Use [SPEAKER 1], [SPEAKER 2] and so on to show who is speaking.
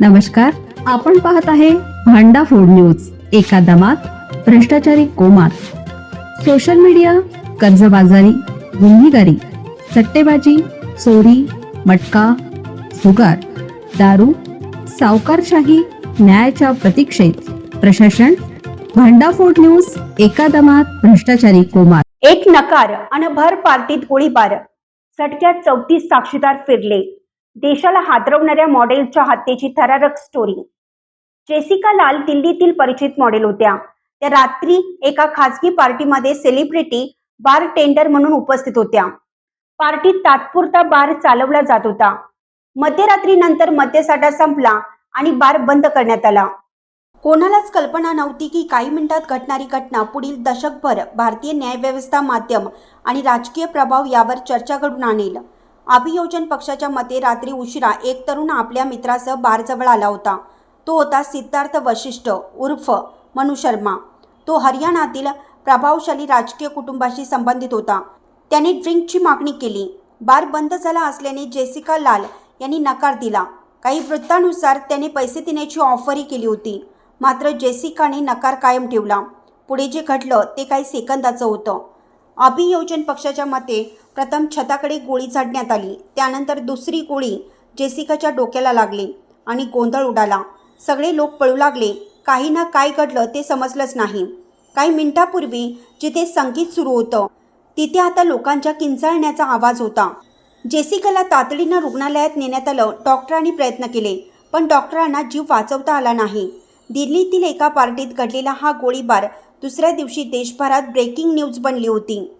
[SPEAKER 1] नमस्कार, आपण पाहत आहे भांडा फूड न्यूज. एका दमात भ्रष्टाचारी कोमात. सोशल मीडिया, कर्जबाजारी, गुन्हेगारी, सट्टेबाजी, चोरी, मटका, जुगार, दारू, सावकारशाही, न्यायाच्या प्रतीक्षेत प्रशासन. भांडा फूड न्यूज. एका दमात भ्रष्टाचारी कोमात.
[SPEAKER 2] एक नकार अन भर पार्टीत गोळीबार. सटक्यात 34 साक्षीदार फिरले. देशाला हादरवणाऱ्या मॉडेलच्या हत्येची थरारक स्टोरी. जेसिका लाल दिल्लीतील परिचित मॉडेल होत्या. त्या रात्री एका खासगी पार्टीमध्ये सेलिब्रिटी बार टेंडर म्हणून उपस्थित होत्या. पार्टीत तात्पुरता बार चालवला जात होता. मध्यरात्रीनंतर मद्यसाठा संपला आणि बार बंद करण्यात आला. कोणालाच कल्पना नव्हती की काही मिनिटात घडणारी घटना पुढील दशकभर भारतीय न्यायव्यवस्था, माध्यम आणि राजकीय प्रभाव यावर चर्चा घडून आणेल. अभियोजन पक्षाच्या मते रात्री उशिरा एक तरुण आपल्या मित्रासह बारजवळ आला होता. तो होता सिद्धार्थ वशिष्ठ उर्फ मनु शर्मा. तो हरियाणातील प्रभावशाली राजकीय कुटुंबाशी संबंधित होता. त्याने ड्रिंकची मागणी केली. बार बंद झाला असल्याने जेसिका लाल यांनी नकार दिला. काही वृत्तानुसार त्याने पैसे देण्याची ऑफरही केली होती. मात्र जेसिकाने नकार कायम ठेवला. पुढे जे घडलं ते काही सेकंदाचं होतं. अभियोजन पक्षाच्या मते प्रथम छताकडे गोळी झाडण्यात आली. त्यानंतर दुसरी गोळी जेसिकाच्या डोक्याला लागली आणि गोंधळ उडाला. सगळे लोक पळू लागले. काही ना काय घडलं ते समजलंच नाही. काही मिनिटापूर्वी जिथे संगीत सुरू होतं तिथे आता लोकांच्या किंचाळण्याचा आवाज होता. जेसिकाला तातडीनं रुग्णालयात नेण्यात आलं. डॉक्टरांनी प्रयत्न केले पण डॉक्टरांना जीव वाचवता आला नाही. दिल्लीतील एका पार्टीत घडलेला हा गोळीबार दुसऱ्या दिवशी देशभरात ब्रेकिंग न्यूज बनली होती.